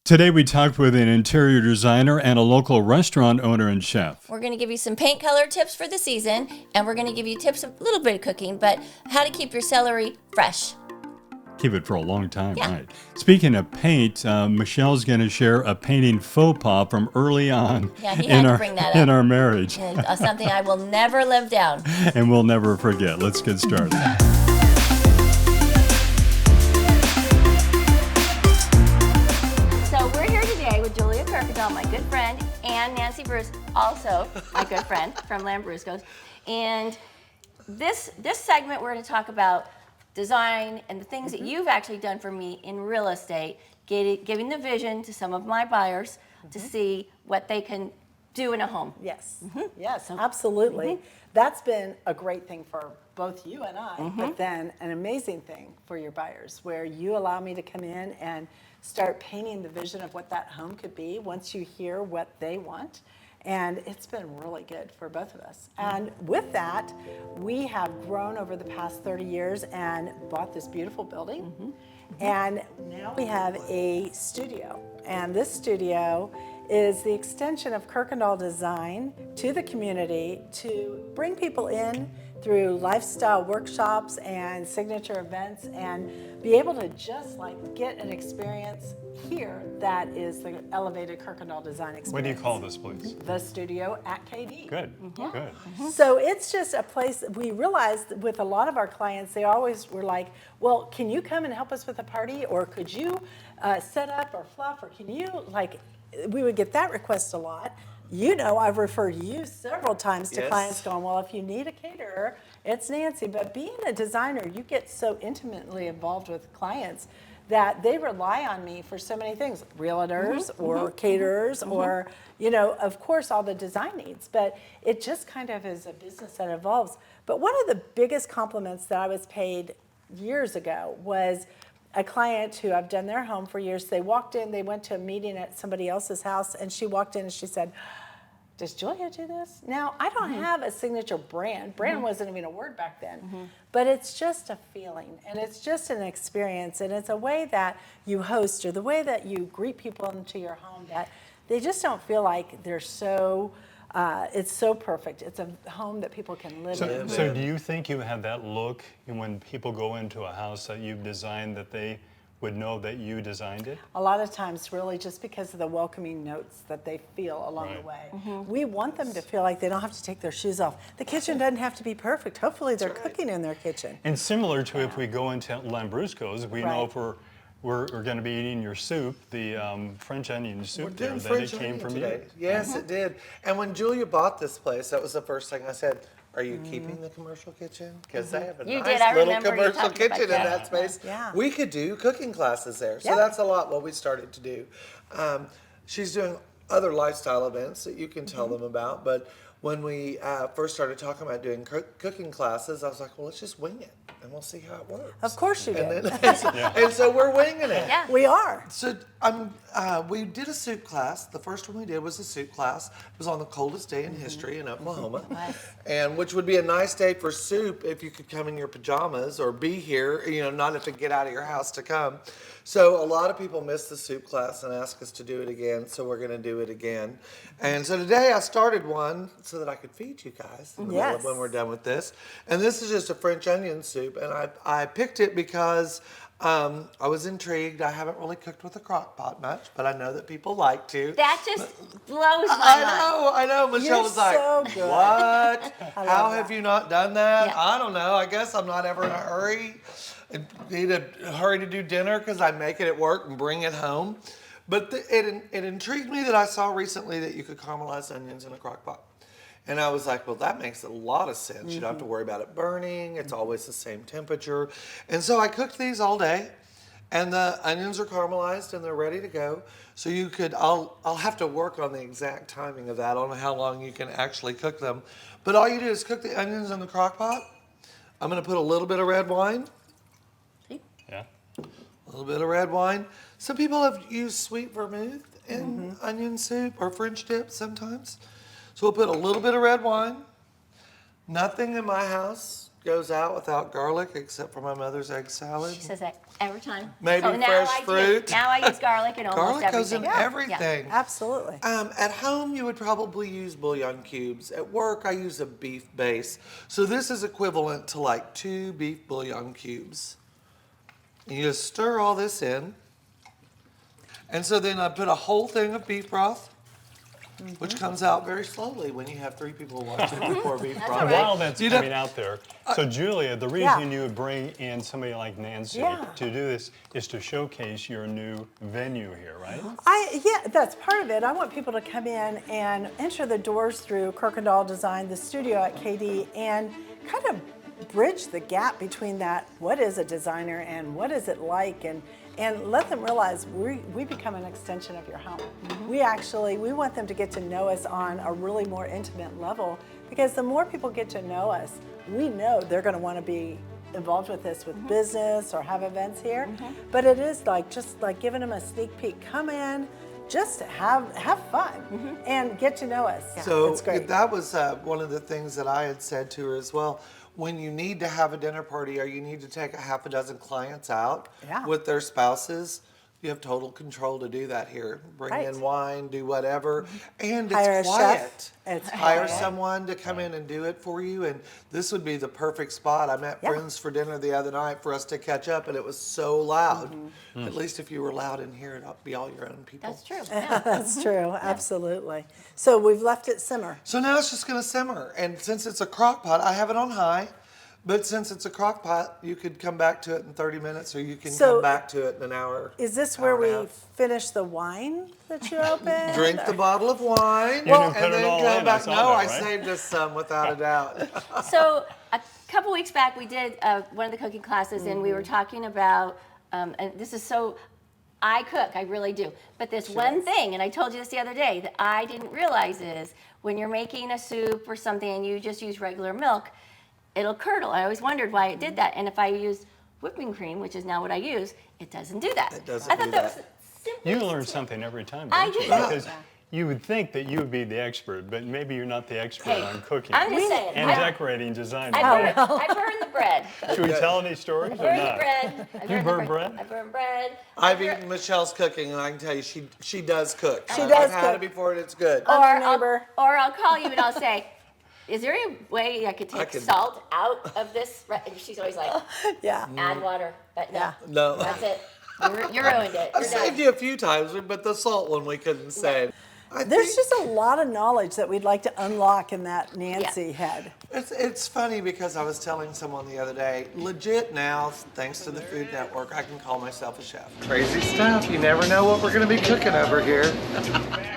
Today we talked with an interior designer and a local restaurant owner and chef. We're going to give you some paint color tips for the season, and we're going to give you tips of a little bit of cooking, but how to keep your celery fresh. Keep it for a long time, Yeah. right? Speaking of paint, Michelle's going to share a painting faux pas from early on Yeah, he had to bring that up. in our marriage. Something I will never live down. And we'll never forget. Let's get started. So we're here today with Julia Kirkendall, my good friend, and Nancy Bruce, also my good friend from Lambrusco'z. And this segment, we're going to talk about design and the things that you've actually done for me in real estate, giving the vision to some of my buyers to see what they can do in a home. Yes, yes, absolutely. That's been a great thing for both you and I, but then an amazing thing for your buyers, where you allow me to come in and start painting the vision of what that home could be once you hear what they want. And it's been really good for both of us. And with that, we have grown over the past 30 years and bought this beautiful building. And now we have a studio. And this studio is the extension of Kirkendall Design to the community to bring people in through lifestyle workshops and signature events and be able to just like get an experience here that is the elevated Kirkendall Design experience. What do you call this place? The studio at KD. Good, good. So it's just a place, we realized with a lot of our clients, they always were like, well, can you come and help us with a party? Or could you set up or fluff? Or can you, like, we would get that request a lot. You know, I've referred you several times to clients going, well, if you need a caterer, it's Nancy. But being a designer, you get so intimately involved with clients that they rely on me for so many things, realtors or caterers or, you know, of course, all the design needs. But it just kind of is a business that evolves. But one of the biggest compliments that I was paid years ago was a client who I've done their home for years. They walked in, they went to a meeting at somebody else's house, and she walked in and she said, does Julia do this? Now, I don't have a signature brand. Brand wasn't even a word back then. But it's just a feeling, and it's just an experience, and it's a way that you host or the way that you greet people into your home that they just don't feel like they're so, it's so perfect. It's a home that people can live in. So do you think you have that look when people go into a house that you've designed that they would know that you designed it? A lot of times, really, just because of the welcoming notes that they feel along the way. We want them to feel like they don't have to take their shoes off. The kitchen doesn't have to be perfect. Hopefully, they're cooking in their kitchen. And similar to if we go into Lambrusco'z, we know if we're going to be eating your soup, the French onion soup there, that it came from you. Yes, it did. And when Julia bought this place, that was the first thing I said, are you keeping the commercial kitchen? Because they have a nice little commercial kitchen in that space. We could do cooking classes there. So that's a lot what we started to do. She's doing other lifestyle events that you can tell them about. But when we first started talking about doing cooking classes, I was like, well, let's just wing it. And we'll see how it works. Of course you do. And so we're winging it. Yeah. We are. So we did a soup class. The first one we did was a soup class. It was on the coldest day in history in Oklahoma, and which would be a nice day for soup if you could come in your pajamas or be here, you know, not have to get out of your house to come. So a lot of people missed the soup class and asked us to do it again, so we're going to do it again. And so today I started one so that I could feed you guys in the middle of when we're done with this. And this is just a French onion soup, and I picked it because I was intrigued. I haven't really cooked with a crock pot much, but I know that people like to. That just blows my mind. I know. Michelle was like, so good. what? How have that. you not done that? Yeah. I don't know. I guess I'm not ever in a hurry. I need a hurry to do dinner because I make it at work and bring it home. But it intrigued me that I saw recently that you could caramelize onions in a crock pot. And I was like, well, that makes a lot of sense. You don't have to worry about it burning. It's always the same temperature. And so I cooked these all day. And the onions are caramelized and they're ready to go. So you could, I'll have to work on the exact timing of that. I don't know how long you can actually cook them. But all you do is cook the onions in the crock pot. I'm going to put a little bit of red wine. Yeah. A little bit of red wine. Some people have used sweet vermouth in onion soup or French dip sometimes. So we'll put a little bit of red wine. Nothing in my house goes out without garlic, except for my mother's egg salad. She says that every time. Maybe so now fresh I fruit. Now I use garlic in almost Garlic goes everything. in everything. Absolutely. At home, you would probably use bouillon cubes. At work, I use a beef base. So this is equivalent to like 2 beef bouillon cubes. And you just stir all this in. And so then I put a whole thing of beef broth, which comes out very slowly when you have 3 people watching you pour beef broth. all right. While that's coming out there, so Julia, the reason you would bring in somebody like Nancy Yeah. to do this is to showcase your new venue here, right? Yeah, that's part of it. I want people to come in and enter the doors through Kirkendall Design, the studio at KD, and kind of bridge the gap between that, what is a designer and what is it like, and let them realize we become an extension of your home. We want them to get to know us on a really more intimate level, because the more people get to know us, we know they're going to want to be involved with us with business or have events here. But it is just like giving them a sneak peek. Come in, just have fun and get to know us. So it's great. that was one of the things that I had said to her as well. When you need to have a dinner party or you need to take a half a dozen clients out with their spouses, you have total control to do that here. Bring in wine, do whatever, and Hire a it's chef. quiet. It's Hire quiet. someone to come in and do it for you, and this would be the perfect spot. I met friends for dinner the other night for us to catch up, and it was so loud. At least if you were loud in here, it'd be all your own people. That's true. Yeah. That's true, absolutely. So we've left it simmer. So now it's just going to simmer, and since it's a crock pot, I have it on high. But since it's a crock pot, you could come back to it in 30 minutes, or you can come back to it in an hour. Is this hour where and a we half. finish the wine that you opened? Drink the bottle of wine, You didn't put and it then all come in, back. I saw No, that, I right? saved us some without a doubt. So a couple weeks back, we did one of the cooking classes, and we were talking about, and this is so, I cook, I really do. But this one thing, and I told you this the other day, that I didn't realize is when you're making a soup or something and you just use regular milk, it'll curdle. I always wondered why it did that. And if I use whipping cream, which is now what I use, it doesn't do that. It doesn't I thought do that that. was simple. You learn something every time, I don't you? do. Because you would think that you would be the expert, but maybe you're not the expert Hey, on cooking I'm just saying. and I decorating design. burn the bread. Should we tell any stories or Burn the not? bread. I You the burn bread? I burn bread. I've eaten Michelle's cooking, and I can tell you, she does cook. She I've does had cook. it before, and it's good. Our neighbor. Or I'll call you and I'll say, is there any way I could take could- salt out of this? And she's always like, Yeah. add water. But no, Yeah. No. that's it. You ruined it. I've You're saved done. you a few times, but the salt one we couldn't save. There's just a lot of knowledge that we'd like to unlock in that Nancy head. It's funny because I was telling someone the other day, legit now, thanks to the Food Network, I can call myself a chef. Crazy stuff. You never know what we're going to be cooking over here.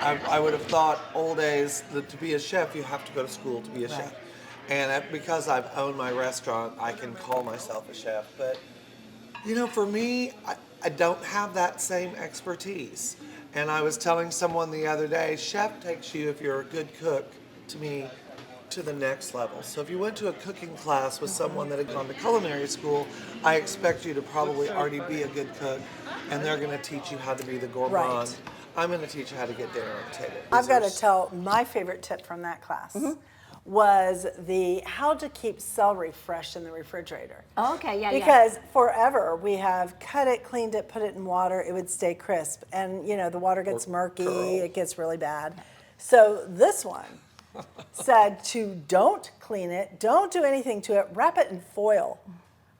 I would have thought old days that to be a chef, you have to go to school to be a chef. And because I've owned my restaurant, I can call myself a chef. But, you know, for me, I don't have that same expertise. And I was telling someone the other day, chef takes you, if you're a good cook, to me, to the next level. So if you went to a cooking class with someone that had gone to culinary school, I expect you to probably already be a good cook, and they're going to teach you how to be the gourmand. Right. I'm going to teach you how to get dinner on the table. I've got to tell my favorite tip from that class was the how to keep celery fresh in the refrigerator. Oh, okay, yeah, Because forever we have cut it, cleaned it, put it in water, it would stay crisp. And you know, the water gets murky, it gets really bad. So this one said to don't clean it, don't do anything to it, wrap it in foil.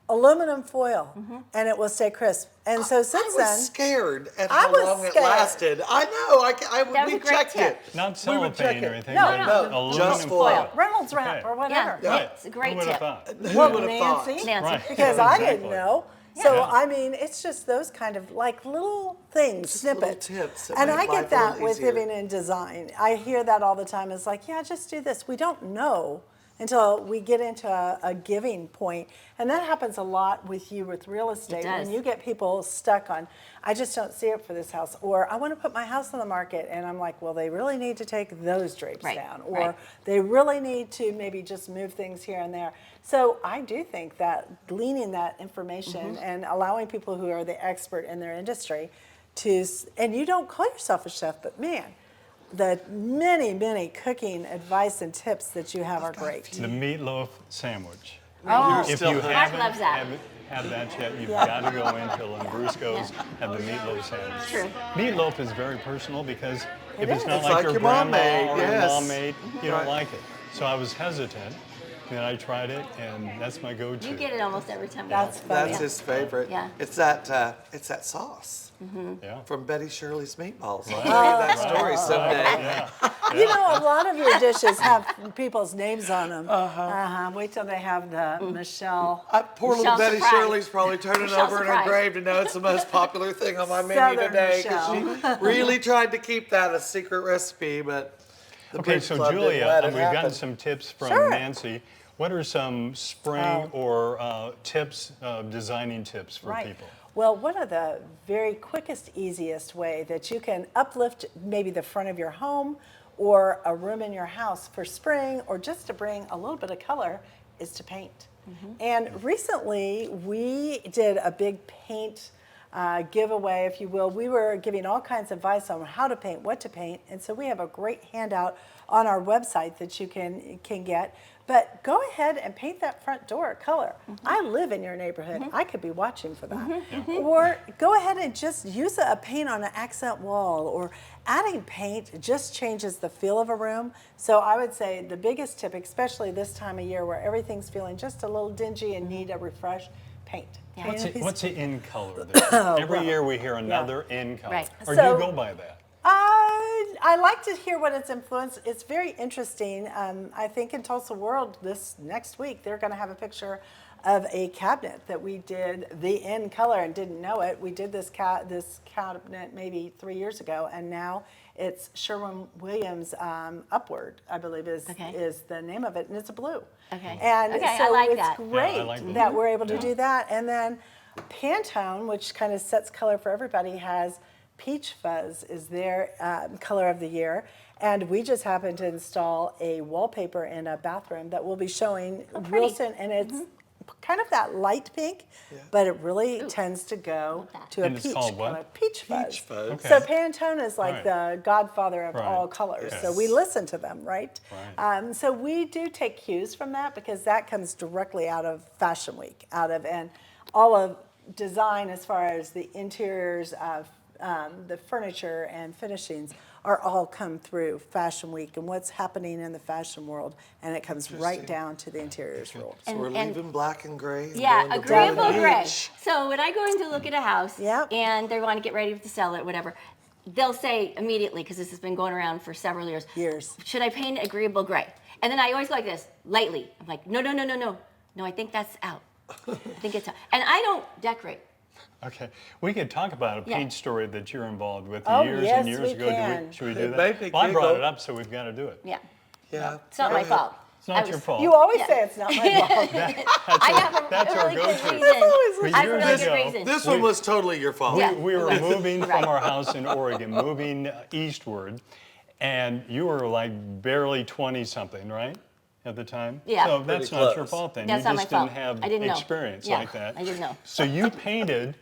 Aluminum foil, and it will stay crisp. And so since I then, was scared at I how was long it scared. lasted. I know. That was we a great checked tip. it. Not We would check cellophane or it. anything, No, but no, aluminum just foil. Reynolds wrap or whatever. Yeah, it's a great Who would have tip. thought? Who What, would have thought? Nancy? Nancy. Right. Because Yeah, I exactly. didn't know. So, Yeah. I mean, it's just those kind of like little things, Just little snippets. tips that And make I life get a that little with easier. living in design. I hear that all the time. It's like, yeah, just do this. We don't know until we get into a giving point. And that happens a lot with you with real estate. does. When you get people stuck on, I just don't see it for this house. Or I want to put my house on the market. And I'm like, well, they really need to take those drapes Right, down. Or right. they really need to maybe just move things here and there. So I do think that gleaning that information and allowing people who are the expert in their industry to, and you don't call yourself a chef, but man, the many, many cooking advice and tips that you have are great. The meatloaf sandwich. Oh, If still you hooked. haven't loves that. had that yet, you've Yeah. got to go into Lambrusco'z, have the meatloaf sandwich. True. Meatloaf is very personal because if it's is. not It's like like your your mom grandma made, or your yes. mom made, you don't Right. like it. So I was hesitant, and I tried it, and that's my go-to. You get it almost every time. we That's have it. funny. That's his favorite. Yeah. It's that sauce Yeah. from Betty Shirley's Meatballs. Right. I'll tell you that story Right. someday. Yeah. You know, a lot of your dishes have people's names on them. Wait till they have the Michelle. Poor little Michelle Betty Surprise. Shirley's probably turning Michelle over in Surprise. her grave to know it's the most popular thing on my menu Southern today. 'Cause Michelle. she really tried to keep that a secret recipe, but the Okay, Bridge so Club didn't Julia, let it we've gotten happen. some tips from Sure. Nancy. What are some spring Oh. or tips, designing tips for Right. people? Well, one of the very quickest, easiest way that you can uplift maybe the front of your home or a room in your house for spring or just to bring a little bit of color is to paint. And recently we did a big paint giveaway, if you will. We were giving all kinds of advice on how to paint, what to paint, and so we have a great handout on our website that you can get. But go ahead and paint that front door a color. I live in your neighborhood. I could be watching for that. Or go ahead and just use a paint on an accent wall, or adding paint just changes the feel of a room. So I would say the biggest tip, especially this time of year where everything's feeling just a little dingy and need a refresh, paint. Yeah. Paint a What's piece- the in color there? Every year we hear another in color. Right. Or do So- you go by that? I like to hear what it's influenced. It's very interesting. I think in Tulsa World this next week, they're going to have a picture of a cabinet that we did the in color and didn't know it. We did this cabinet maybe 3 years ago, and now it's Sherwin-Williams Upward, I believe Okay. is the name of it, and it's a blue. Okay. And Okay, I so like it's that. great Yeah, I like that. that we're able to Yeah. do that. And then Pantone, which kind of sets color for everybody, has Peach Fuzz is their color of the year. And we just happened to install a wallpaper in a bathroom that we'll be showing real soon. And it's kind of that light pink, but it really tends to go to a And it's peach called what? color. Peach Fuzz. Peach Fuzz. Okay. So Pantone is like Right. the godfather of Right. all colors. So Yes. we listen to them, right? Right. So we do take cues from that because that comes directly out of Fashion Week, and all of design as far as the interiors of the furniture and finishings are all come through Fashion Week and what's happening in the fashion world, and it comes right Interesting. down to the interiors world. So we're and- leaving black and gray. and Yeah, going to agreeable blue and gray. beige. So when I go in to look at a house Yep. and they want to get ready to sell it, whatever, they'll say immediately, because this has been going around for several years, should I paint it agreeable gray? And then I always go like this, lightly. I'm like, no. No, I think that's out. I think it's out. And I don't decorate. Okay, we could talk about a Yeah. paint story that you're involved with Oh, years yes, and years we ago. can. Should we do It that? made me Well, I brought giggle. it up, so we've got to do it. Yeah. Yeah. It's not my fault. It's not your fault. You always Yeah. say it's not my fault. I have that's a our really good go-to. reason. always I have a years really ago, good reason. This one was totally your fault. Yeah. We were moving Right. from our house in Oregon, moving eastward, and you were like barely 20-something, right? At the time? Yeah. So that's Pretty not your close. fault then. That's you not my just fault. didn't have I didn't know. experience Yeah, like that. I didn't know. So you painted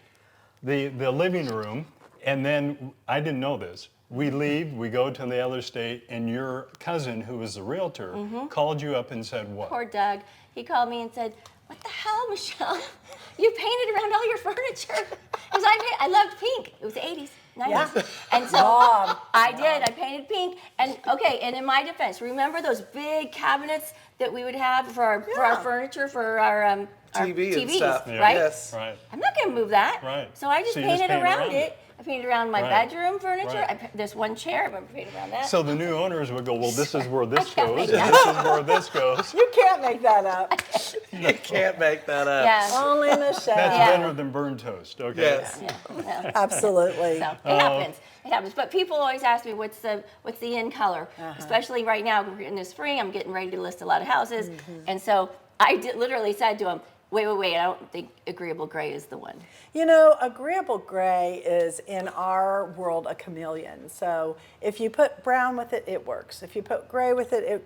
the living room, and then I didn't know this. We leave, we go to the other state, and your cousin, who was the realtor, called you up and said what? Poor Doug. He called me and said, "What the hell, Michelle? You painted around all your furniture." Because I loved pink. It was the 80s, 90s. Yeah. And so I did. I painted pink. And okay, and in my defense, remember those big cabinets that we would have for our furniture, for our TV and TVs, stuff. Yeah. right? Yes. Right. I'm not going to move that. Right. So I just So you just painted painted around around it. it. I painted around my Right. bedroom furniture. Right. There's one chair. I remember painting around that. So the new owners would go, well, this is where this can't goes, make and that this is where this goes. You can't make that up. You can't make that up. yeah. Only Michelle. That's Yeah. better than burned toast, okay? Yes. Yeah. Absolutely. So it happens. It happens. But people always ask me what's the in color, especially right now in the spring. I'm getting ready to list a lot of houses, and so I literally said to him, "Wait! I don't think agreeable gray is the one." You know, agreeable gray is in our world a chameleon. So if you put brown with it, it works. If you put gray with it,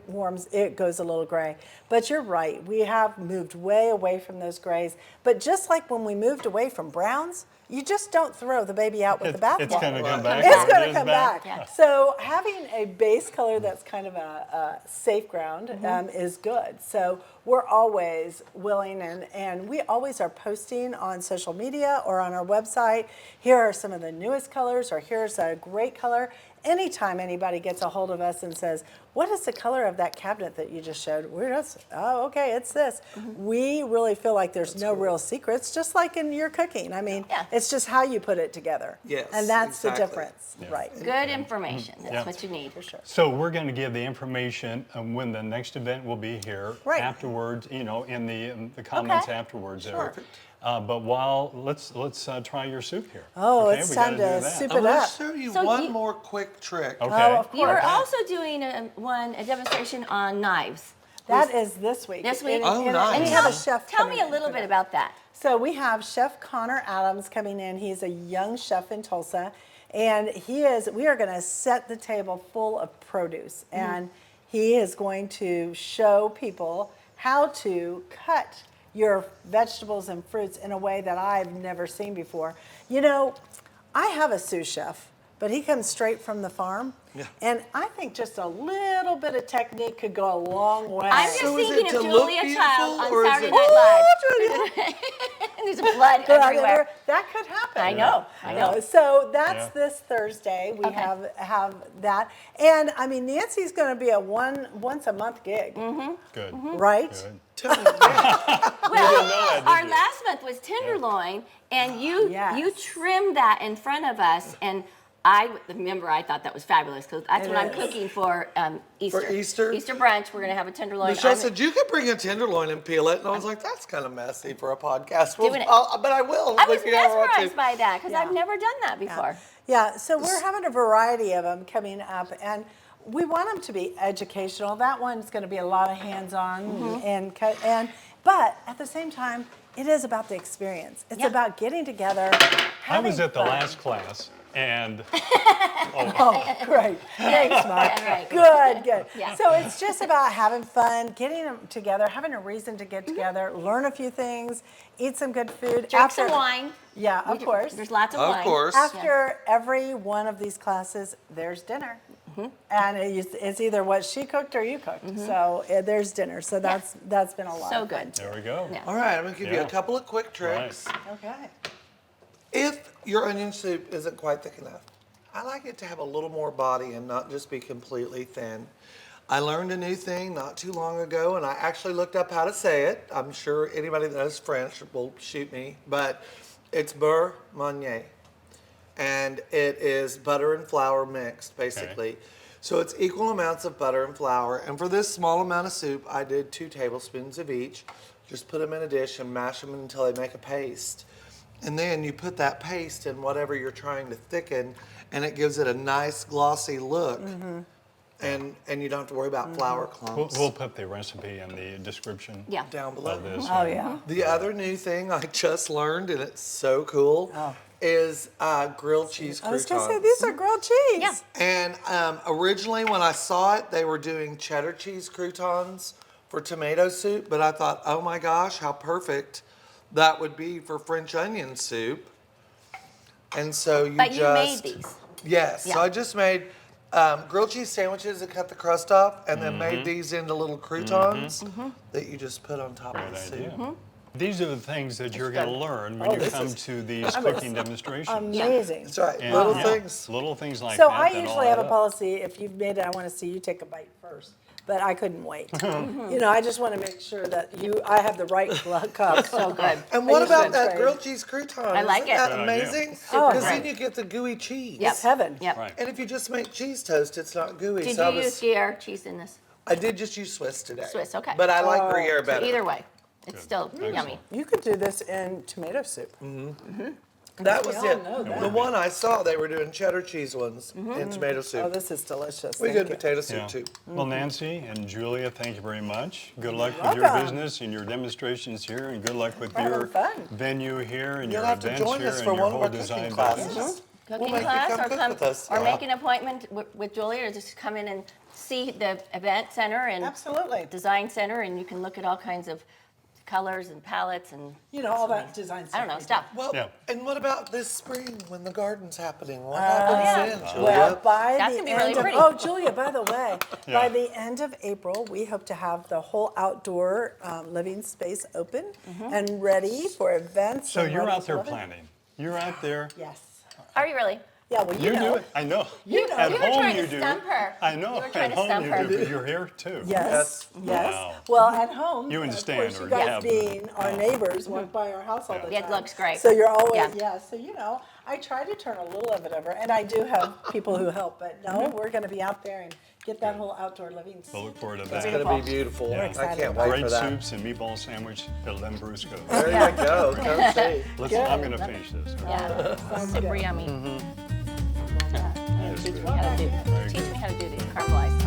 it goes a little gray. But you're right, we have moved way away from those grays. But just like when we moved away from browns, you just don't throw the baby out with the bathwater. It's going to come back. It's when going it to is come back. Yeah. So having a base color that's kind of a safe ground is good. So we're always willing, and we always are posting on social media or on our website. Here are some of the newest colors, or here's a great color. Anytime anybody gets a hold of us and says, what is the color of that cabinet that you just showed? We're just, oh, okay, it's this. We really feel like there's no real secrets, just like in your cooking. I mean, Yeah. it's just how you put it together. Yes, And that's exactly. the difference, Yeah. right? Good information. That's Yeah. what you need. For sure. So we're going to give the information on when the next event will be here. Right. Afterwards, in the comments Okay. afterwards there. Sure. But let's try your soup here. Oh, Okay, it's we gotta time do to that. soup I'm it going up. to show you So one you- more quick trick. Okay. Oh, of You were course. also doing a demonstration on knives. That is this week. This week? Oh, and nice. we have a chef Tell coming me a in little for bit that. about that. So we have Chef Connor Adams coming in. He's a young chef in Tulsa, and we are going to set the table full of produce, and he is going to show people how to cut your vegetables and fruits in a way that I've never seen before. You know, I have a sous chef, but he comes straight from the farm. Yeah. And I think just a little bit of technique could go a long way. I'm just So is thinking it of to look Julia Child beautiful, or on is Saturday it- Night Live. There's blood But everywhere. that could happen. I know. I know. So that's Yeah. this Thursday. We Okay. have that, and I mean Nancy's going to be a once a month gig, Good. right? Good. Tell me that. Well, know that, did our you? last month was tenderloin, and you Yes. trimmed that in front of us, and I thought that was fabulous because that's It what I'm is. cooking for Easter. For Easter? Easter brunch, we're gonna have a tenderloin. Michelle I'm- said you could bring a tenderloin and peel it, and I was like, that's kind of messy for a podcast. Doing it. But I will. I was if you ever want to. mesmerized by that because Yeah. I've never done that before. Yeah. So we're having a variety of them coming up, and we want them to be educational. That one's going to be a lot of hands-on and cut, but at the same time, it is about the experience. It's Yeah. about getting together. I was having at the fun. last class, and Oh, great. Thanks, Mark. All right. Good. Yeah. So it's just about having fun, getting them together, having a reason to get together, learn a few things, eat some good food. Drink some wine. Yeah, of course. There's lots of Of wine. course. After every one of these classes, there's dinner. And it's either what she cooked or you cooked. So there's dinner. So that's been a lot. So of fun. good. there we go. Yeah. All right, I'm going to give you Yeah. a couple of quick tricks. Okay. If your onion soup isn't quite thick enough, I like it to have a little more body and not just be completely thin. I learned a new thing not too long ago, and I actually looked up how to say it. I'm sure anybody that knows French will shoot me, but it's beurre meunier. And it is butter and flour mixed, basically. So it's equal amounts of butter and flour. And for this small amount of soup, I did 2 tablespoons of each. Just put them in a dish and mash them until they make a paste. And then you put that paste in whatever you're trying to thicken, and it gives it a nice glossy look. And you don't have to worry about flour clumps. We'll put the recipe in the description Yeah. down below. of this. Oh, yeah. The other new thing I just learned, and it's so cool, is grilled cheese I was croutons. going to say, these are grilled cheese. Yeah. And originally, when I saw it, they were doing cheddar cheese croutons for tomato soup. But I thought, oh my gosh, how perfect that would be for French onion soup. And so you But just you made these. Yes. Yeah. So I just made grilled cheese sandwiches and cut the crust off, and then made these into little croutons that you just put on top of Great the soup. idea. These are the things that you're going to learn when you this come is- to these cooking demonstrations. Amazing. That's right. And, Little yeah, things. Little things like So that. I that usually all have a add up. policy, if you've made it, I want to see you take a bite first. But I couldn't wait. You know, I just want to make sure that I have the right cup. So good. And what you about should that trade. grilled cheese crouton? I like Isn't it. that Good idea. amazing? Oh, Because great. then you get the gooey cheese. Yep. It's heaven. Yep. Right. And if you just make cheese toast, it's not gooey. Did so you use Gruyere cheese in this? I did just use Swiss today. Swiss, okay. But I like Gruyere So better. either way, it's still yummy. You could do this in tomato soup. That was We all it. know that. The one I saw, they were doing cheddar cheese ones in tomato soup. Oh, this is delicious. we Thank did you. potato soup Yeah. too. Well, Nancy and Julia, thank you very much. Good luck with your welcome. business and your demonstrations here, and good luck with We're your having fun. venue here and You'll your have to events join here us and for your one of whole our design cooking classes. business. Cooking make you class come or cook come with us. or Yeah. make an appointment with Julia, or just come in and see the event center and Absolutely. design center, and you can look at all kinds of colors and palettes and You know, all that design stuff. I don't know we do. stuff. Well, Yeah. and what about this spring when the garden's happening? What happens then, Julia? Well, by That's the gonna be end really of pretty. Julia, by the way, Yeah. by the end of April, we hope to have the whole outdoor living space open and ready for events. So and you're ready out there for living. planning. You're out there. Yes. Are you really? Yeah. Well, You know. do it. I know. You know. At You were home trying you to do. stump her. I know. You were trying At to home stump you her. do, but you're here too. Yes. Yes. Wow. Well, at home, You and of Stan course, are you guys together. being our neighbors, walk by our house all the Yeah, it time. looks great. So you're always Yeah. yeah. So you know, I try to turn a little of it over, and I do have people who help. But no, we're going to be out there and get that whole outdoor living. We'll look forward to It's that. going to be beautiful. We're I excited can't about wait Great for that. soups and meatball sandwich at Lambrusco'z. There you go. Come see. Listen, I'm going to finish this. Yeah, super yummy. That's Teach good. me how to do. Very Teach good. me how to do the caramelized.